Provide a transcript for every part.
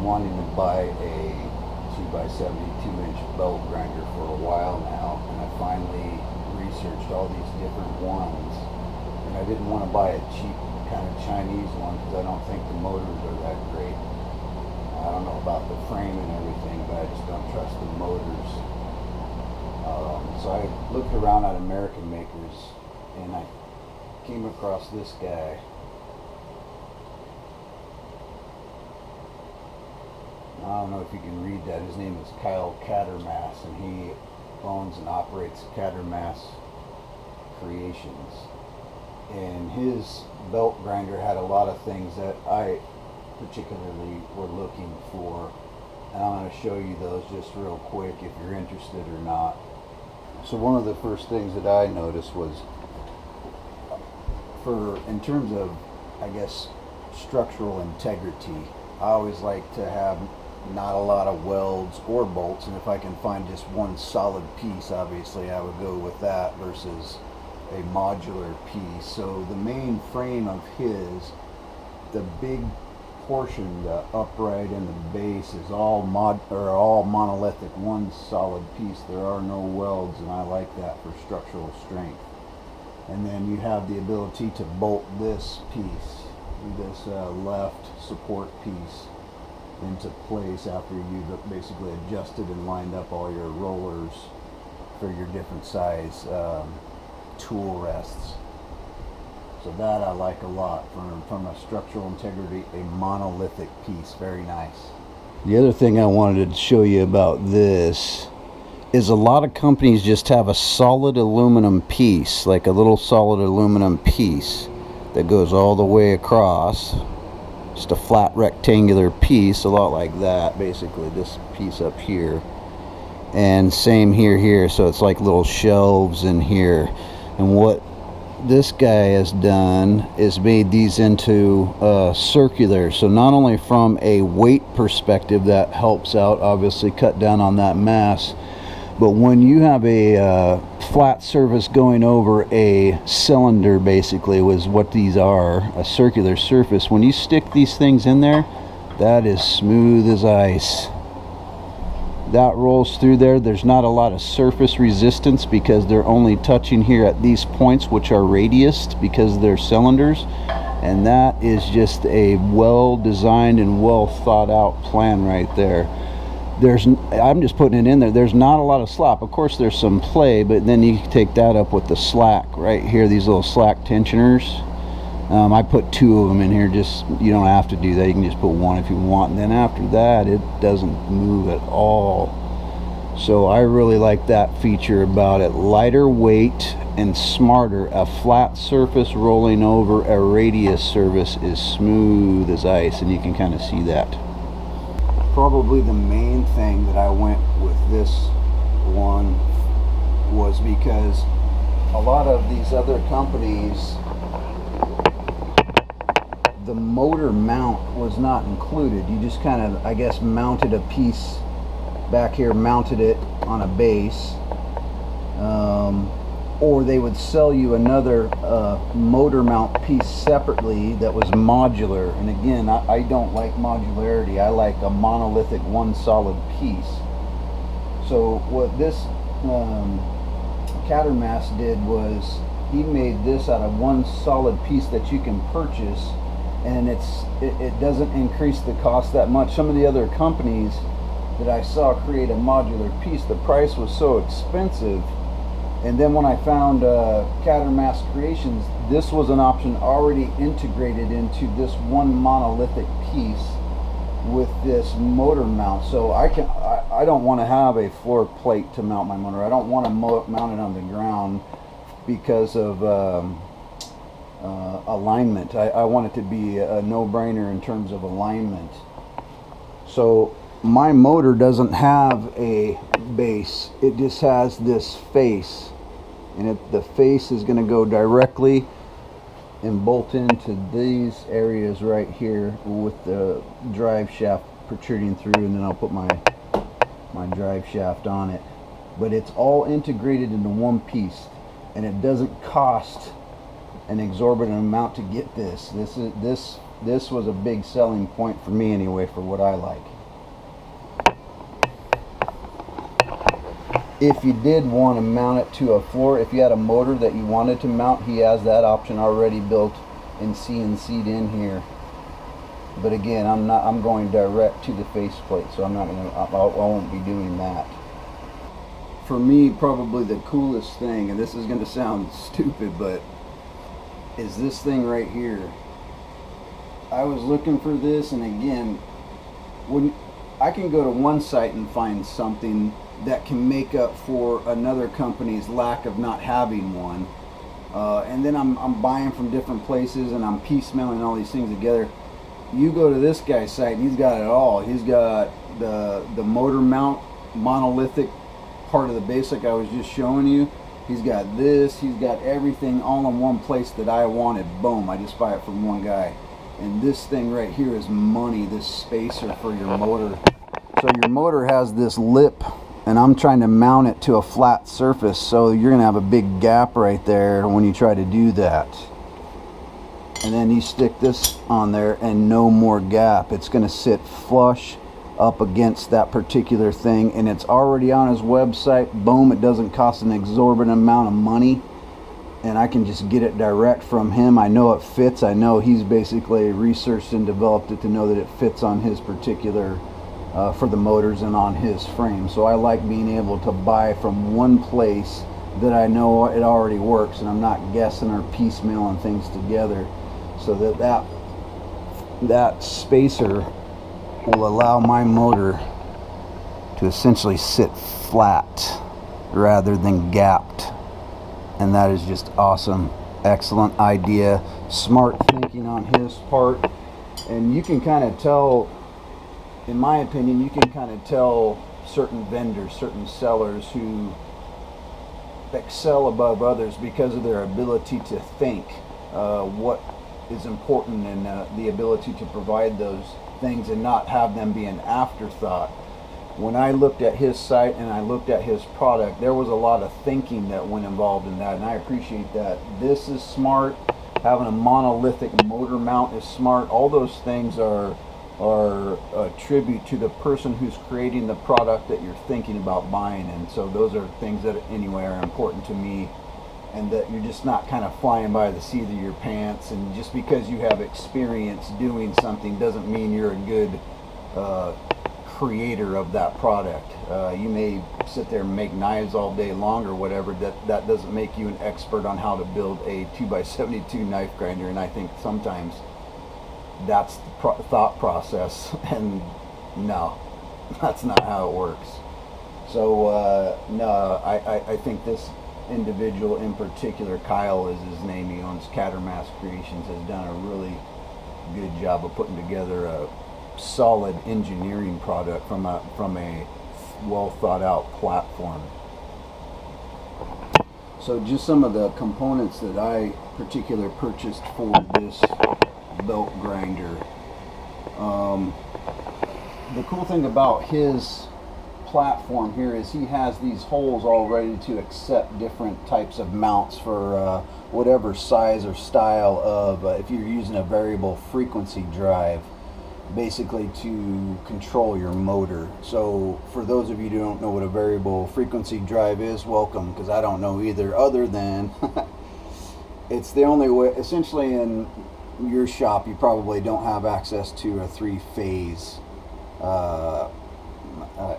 wanting to buy a 2x72-inch belt grinder for a while now, and I finally researched all these different ones, and I didn't want to buy a cheap kind of Chinese one because I don't think the motors are that great. I don't know about the frame and everything, but I just don't trust the motors. So I looked around at American makers, and I came across this guy. I don't know if you can read that. His name is Kadrmas, and he owns and operates Kadrmas Creations. And his belt grinder had a lot of things that I particularly were looking for, and I'm going to show you those just real quick if you're interested or not. So one of the first things that I noticed was, in terms of, I guess, structural integrity, I always like to have not a lot of welds or bolts, and if I can find just one solid piece, obviously I would go with that versus a modular piece. So the main frame of his, the big portion, the upright and the base, is all monolithic, one solid piece. There are no welds, and I like that for structural strength. And then you have the ability to bolt this piece, this left support piece, into place after you've basically adjusted and lined up all your rollers for your different size tool rests. So that I like a lot. From a structural integrity, a monolithic piece, very nice. The other thing I wanted to show you about this is a lot of companies just have a solid aluminum piece, like a little solid aluminum piece that goes all the way across. Just a flat rectangular piece, a lot like that, basically this piece up here. And same here, so it's like little shelves in here. And what this guy has done is made these into circular, so not only from a weight perspective that helps out, obviously cut down on that mass, but when you have a flat surface going over a cylinder, basically was what these are, a circular surface, when you stick these things in there, that is smooth as ice. That rolls through there. There's not a lot of surface resistance because they're only touching here at these points, which are radiused because they're cylinders, and that is just a well designed and well thought out plan right there. I'm just putting it in there. There's not a lot of slop. Of course there's some play, but then you can take that up with the slack right here, these little slack tensioners. I put 2 of them in here. Just, you don't have to do that, you can just put 1 if you want, and then after that it doesn't move at all. So I really like that feature about it. Lighter weight and smarter. A flat surface rolling over a radius surface is smooth as ice, and you can kind of see that. Probably the main thing that I went with this one was because a lot of these other companies, the motor mount was not included. You just kind of, I guess, mounted a piece back here, mounted it on a base, or they would sell you another motor mount piece separately that was modular. And again, I don't like modularity. I like a monolithic, one solid piece. So what this Kadrmas did was he made this out of one solid piece that you can purchase, and it doesn't increase the cost that much. Some of the other companies that I saw create a modular piece, the price was so expensive. And then when I found Kadrmas Creations, this was an option already integrated into this one monolithic piece with this motor mount. So I don't want to have a floor plate to mount my motor. I don't want to mount it on the ground because of alignment. I want it to be a no-brainer in terms of alignment. So my motor doesn't have a base, it just has this face, and the face is going to go directly and bolt into these areas right here with the drive shaft protruding through, and then I'll put my drive shaft on it. But it's all integrated into one piece, and it doesn't cost an exorbitant amount to get this. This was a big selling point for me anyway, for what I like. if you did want to mount it to a floor, if you had a motor that you wanted to mount, he has that option already built and CNC'd in here. But again, I'm going direct to the faceplate, so I won't be doing that. For me, probably the coolest thing, and this is going to sound stupid, but is this thing right here. I was looking for this, and again, when I can go to one site and find something that can make up for another company's lack of not having one, and then I'm buying from different places and I'm piecemealing all these things together. You go to this guy's site and he's got it all. He's got the motor mount monolithic part of the base like I was just showing you. He's got this, he's got everything all in one place that I wanted. Boom, I just buy it from one guy. And this thing right here is money, this spacer for your motor. So your motor has this lip, and I'm trying to mount it to a flat surface, so you're gonna have a big gap right there when you try to do that. And then you stick this on there and no more gap. It's gonna sit flush up against that particular thing, and it's already on his website. Boom, it doesn't cost an exorbitant amount of money, and I can just get it direct from him. I know it fits. I know he's basically researched and developed it to know that it fits on his particular for the motors and on his frame. So I like being able to buy from one place that I know it already works, and I'm not guessing or piecemealing things together, so that spacer will allow my motor to essentially sit flat rather than gapped. And that is just awesome. Excellent idea, smart thinking on his part. And you can kind of tell, in my opinion, you can kind of tell certain vendors, certain sellers who excel above others because of their ability to think what is important, and the ability to provide those things and not have them be an afterthought. When I looked at his site and I looked at his product, there was a lot of thinking that went involved in that, and I appreciate that. This is smart. Having a monolithic motor mount is smart. All those things are a tribute to the person who's creating the product that you're thinking about buying, and so those are things that anyway are important to me, and that you're just not kind of flying by the seat of your pants. And just because you have experience doing something doesn't mean you're a good creator of that product. You may sit there and make knives all day long or whatever. That doesn't make you an expert on how to build a 2x72 knife grinder, and I think sometimes that's the thought process, and no, that's not how it works. So no, I think this individual in particular, Kyle is his name, he owns Kadrmas Creations, has done a really good job of putting together a solid engineering product from a well thought out platform. So just some of the components that I particularly purchased for this belt grinder. The cool thing about his platform here is he has these holes all ready to accept different types of mounts for whatever size or style of if you're using a variable frequency drive, basically to control your motor. So for those of you who don't know what a variable frequency drive is, welcome, because I don't know either, other than it's the only way. Essentially in your shop you probably don't have access to a three-phase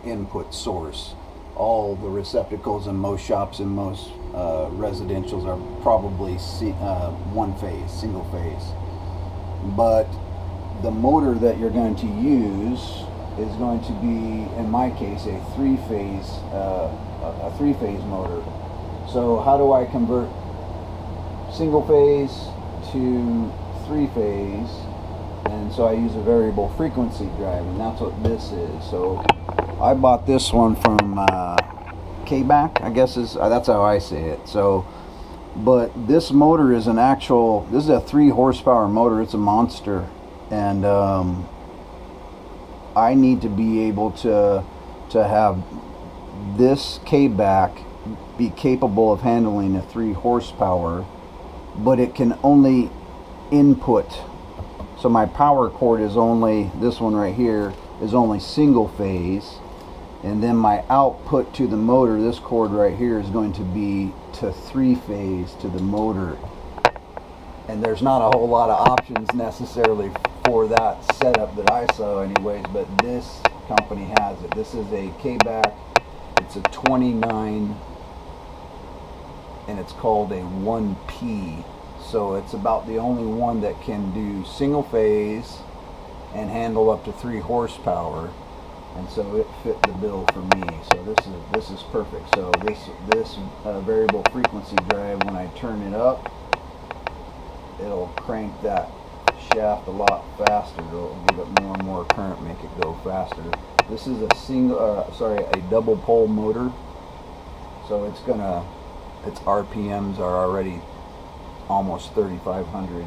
input source. All the receptacles in most shops and most residentials are probably one phase, single phase. But the motor that you're going to use is going to be, in my case, a three-phase motor. So how do I convert single phase to three-phase? And so I use a variable frequency drive, and that's what this is. So I bought this one from K-Back, I guess is that's how I say it. So, but this motor is this is a 3 horsepower motor. It's a monster, and I need to be able to have this K-Back be capable of handling a 3 horsepower, but it can only input. So my power cord is only, this one right here is only single phase, And then my output to the motor, this cord right here, is going to be to 3-phase to the motor. And there's not a whole lot of options necessarily for that setup that I saw anyways, but this company has it. This is a K-back. It's a 29 and it's called a 1P. So it's about the only one that can do single phase and handle up to 3 horsepower. And so it fit the bill for me. So this is perfect. So this variable frequency drive, when I turn it up, it'll crank that shaft a lot faster. It'll give it more and more current, make it go faster. This is a double pole motor. So its RPMs are already almost 3,500.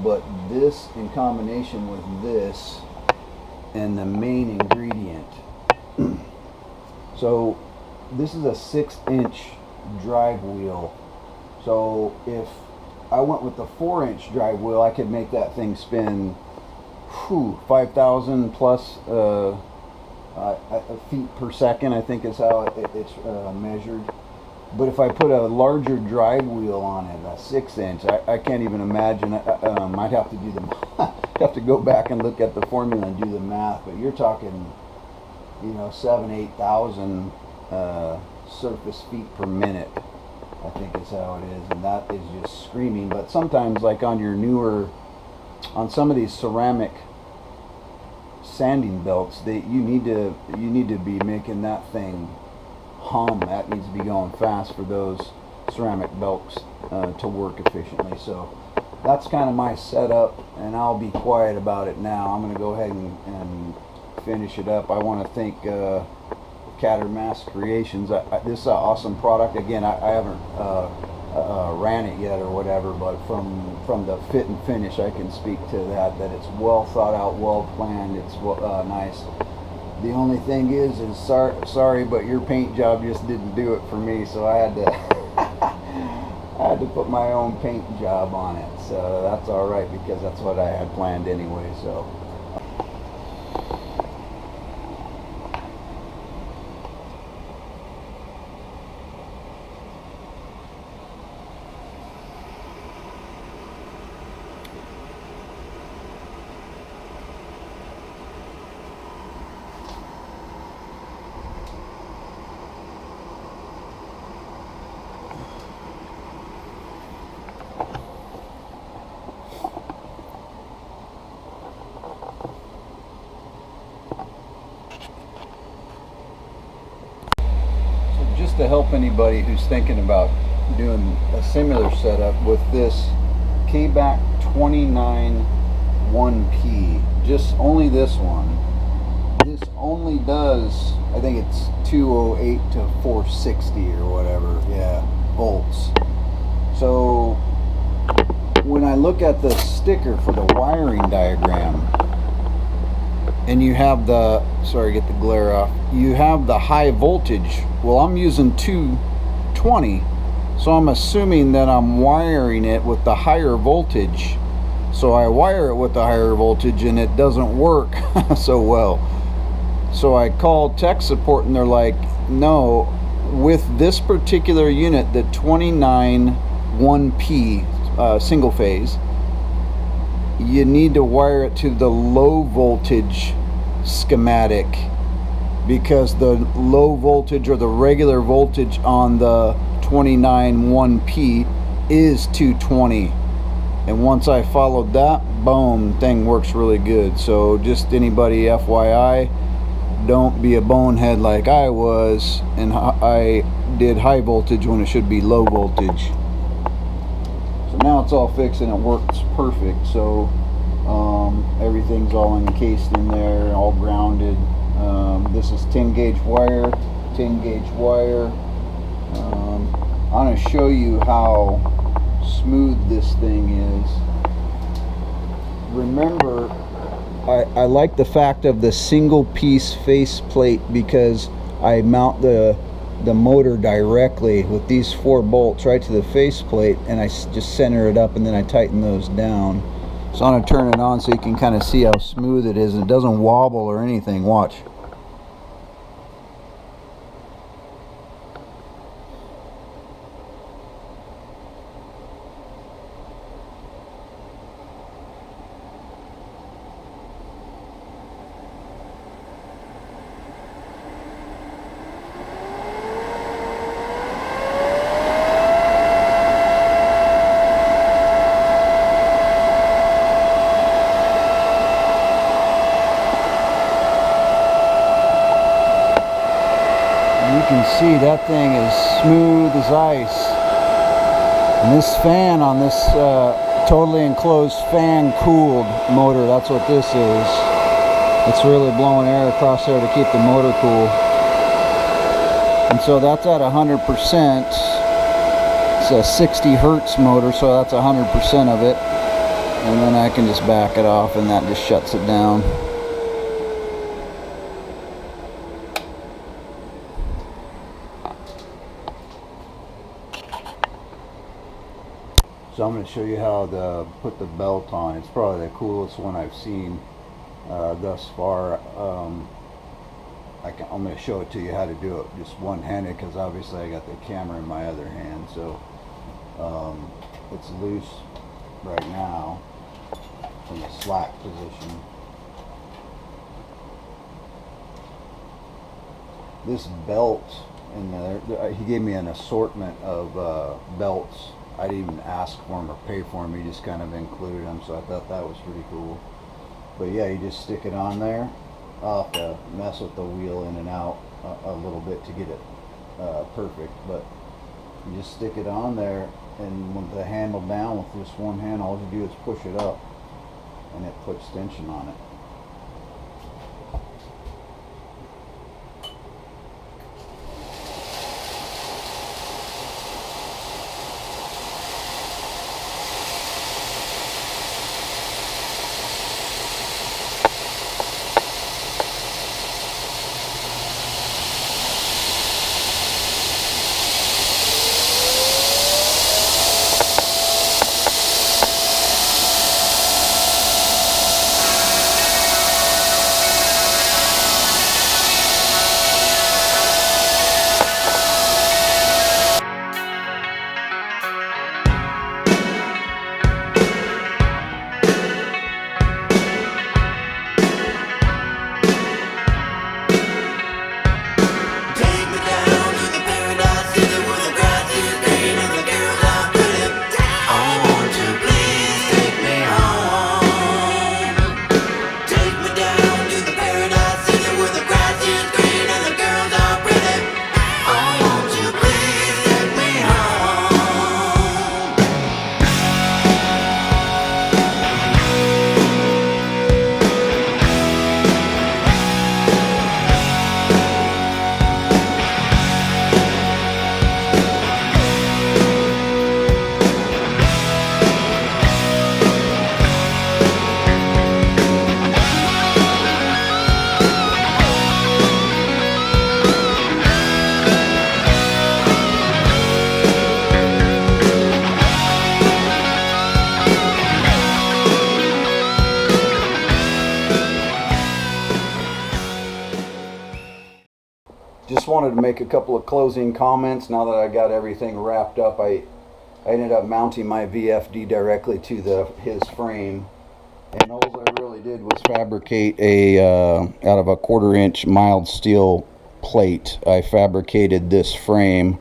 But this in combination with this and the main ingredient. So this is a 6-inch drive wheel. So if I went with the 4-inch drive wheel, I could make that thing spin 5,000 plus feet per second, I think is how it's measured. But if I put a larger drive wheel on it, a 6-inch, I can't even imagine. I'd have to do have to go back and look at the formula and do the math. But you're talking, 7,000-8,000 surface feet per minute, I think is how it is, and that is just screaming. But sometimes, like on some of these ceramic sanding belts, you need to be making that thing hum. That needs to be going fast for those ceramic belts to work efficiently. So that's kind of my setup, and I'll be quiet about it now. I'm going to go ahead and finish it up. I want to thank Kadrmas Creations. This is an awesome product. Again, I haven't ran it yet or whatever, but from the fit and finish, I can speak to that it's well thought out, well planned. It's nice. The only thing is sorry, but your paint job just didn't do it for me, so I had to I had to put my own paint job on it. So that's all right, because that's what I had planned anyway. So to help anybody who's thinking about doing a similar setup with this K-back 29 1P, just only this one. This only does, I think it's 208 to 460 or whatever, volts. So when I look at the sticker for the wiring diagram, and you have get the glare off, you have the high voltage. Well, I'm using 220, so I'm assuming that I'm wiring it with the higher voltage. So I wire it with the higher voltage and it doesn't work so well. So I called tech support and they're like, no, with this particular unit, the 29 1P single phase, you need to wire it to the low voltage schematic, because the low voltage or the regular voltage on the 29 1P is 220. And once I followed that, boom, thing works really good. So just anybody, FYI, don't be a bonehead like I was, and I did high voltage when it should be low voltage. So now it's all fixed and it works perfect. So everything's all encased in there, all grounded. This is 10 gauge wire. I'm going to show you how smooth this thing is. Remember, I like the fact of the single piece face plate, because I mount the motor directly with these 4 bolts right to the face plate, and I just center it up and then I tighten those down. So I'm going to turn it on so you can kind of see how smooth it is, and it doesn't wobble or anything. Watch. see, that thing is smooth as ice. And this fan on this totally enclosed fan cooled motor, that's what this is. It's really blowing air across there to keep the motor cool. And so that's at 100%. It's a 60 hertz motor, so that's 100% of it. And then I can just back it off and that just shuts it down. So I'm going to show you how to put the belt on. It's probably the coolest one I've seen thus far. I'm going to show it to you how to do it just one-handed, because obviously I got the camera in my other hand. So it's loose right now in the slack position. This belt in there, he gave me an assortment of belts. I didn't even ask for them or pay for them. He just kind of included them, so I thought that was pretty cool. But yeah, you just stick it on there. I'll have to mess with the wheel in and out a little bit to get it perfect, but you just stick it on there, and with the handle down with just one hand, all you do is push it up and it puts tension on it. Just wanted to make a couple of closing comments. Now that I got everything wrapped up, I ended up mounting my VFD directly to his frame, and all I really did was fabricate a out of a 1/4 inch mild steel plate. I fabricated this frame,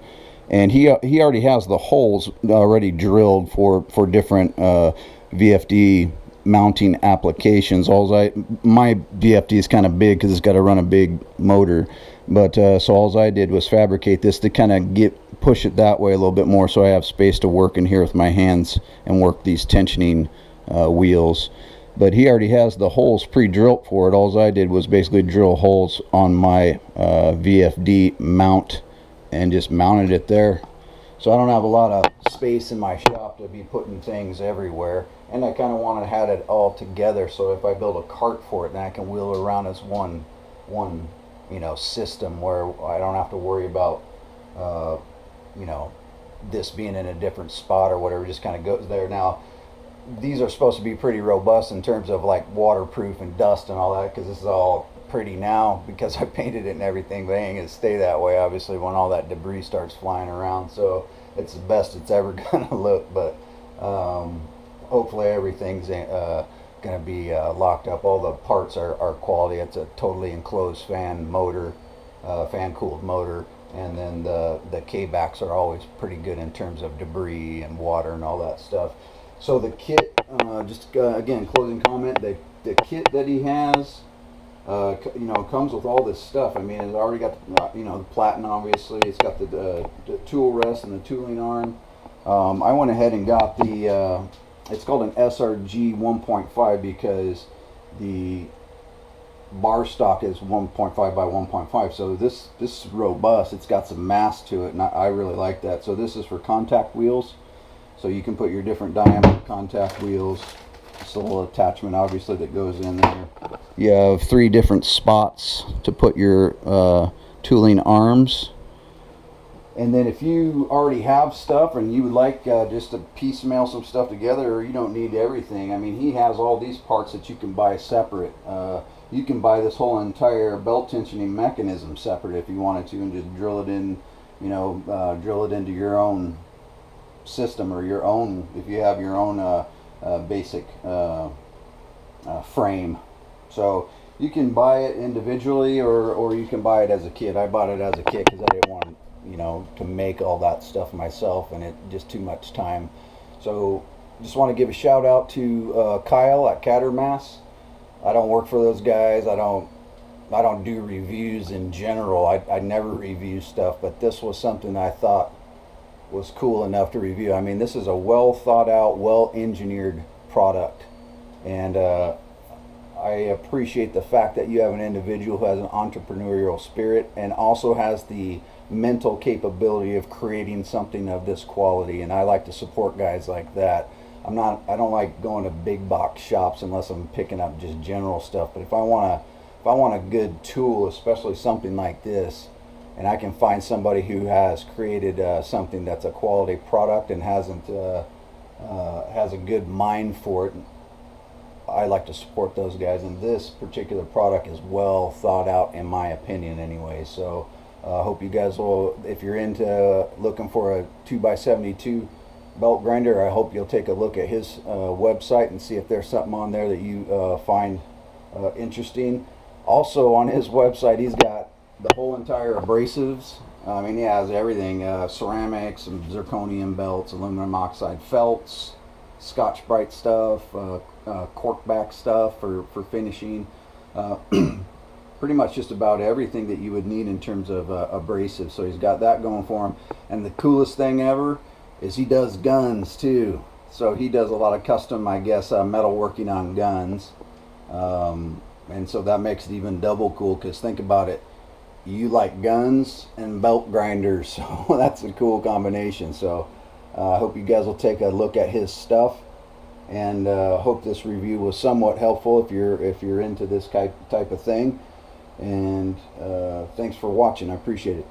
and he already has the holes already drilled for different VFD mounting applications. My VFD is kind of big because it's got to run a big motor, but so all I did was fabricate this to kind of push it that way a little bit more, so I have space to work in here with my hands and work these tensioning wheels. But he already has the holes pre-drilled for it. All I did was basically drill holes on my VFD mount and just mounted it there. So I don't have a lot of space in my shop to be putting things everywhere, and I kind of wanted to have it all together, so if I build a cart for it, then I can wheel it around as one system, where I don't have to worry about this being in a different spot or whatever. It just kind of goes there. Now these are supposed to be pretty robust in terms of like waterproof and dust and all that, because this is all pretty now because I painted it and everything, but it ain't gonna stay that way obviously when all that debris starts flying around. So it's the best it's ever gonna look, but hopefully everything's gonna be locked up. All the parts are quality. It's a totally enclosed fan motor, fan cooled motor, and then the K-backs are always pretty good in terms of debris and water and all that stuff. So the kit, again, closing comment, the kit that he has You know, comes with all this stuff. I mean, it's already got you know, the platen, obviously. It's got the tool rest and the tooling arm. I went ahead and got the it's called an SRG 1.5 because the bar stock is 1.5 by 1.5, so this is robust. It's got some mass to it, and I really like that. So this is for contact wheels, so you can put your different diameter contact wheels. It's a little attachment obviously that goes in there. You have 3 different spots to put your tooling arms. And then if you already have stuff and you would like just to piecemeal some stuff together, or you don't need everything, I mean, he has all these parts that you can buy separate. You can buy this whole entire belt tensioning mechanism separate if you wanted to, and just drill it in, you know, drill it into your own system, or your own, if you have your own basic frame. So you can buy it individually, or you can buy it as a kit. I bought it as a kit because I didn't want, you know, to make all that stuff myself, and it just too much time. So just want to give a shout out to Kyle at Kadrmas. I don't work for those guys. I don't do reviews in general. I never review stuff, but this was something I thought was cool enough to review. I mean, this is a well thought out, well engineered product, and I appreciate the fact that you have an individual who has an entrepreneurial spirit and also has the mental capability of creating something of this quality. And I like to support guys like that. I don't like going to big box shops unless I'm picking up just general stuff. But if I want a good tool, especially something like this, and I can find somebody who has created something that's a quality product and has a good mind for it, I like to support those guys. And this particular product is well thought out, in my opinion, anyway. So I hope you guys will, if you're into looking for a 2x72 belt grinder, I hope you'll take a look at his website and see if there's something on there that you find interesting. Also on his website, he's got the whole entire abrasives. I mean, he has everything, ceramics, some zirconium belts, aluminum oxide felts, Scotch-Brite stuff, corkback stuff for finishing. Pretty much just about everything that you would need in terms of abrasive. So he's got that going for him. And the coolest thing ever is he does guns too. So he does a lot of custom, I guess, metal working on guns. And so that makes it even double cool, because think about it. You like guns and belt grinders, so that's a cool combination. So I hope you guys will take a look at his stuff, and hope this review was somewhat helpful if you're into this type of thing. And thanks for watching. I appreciate it.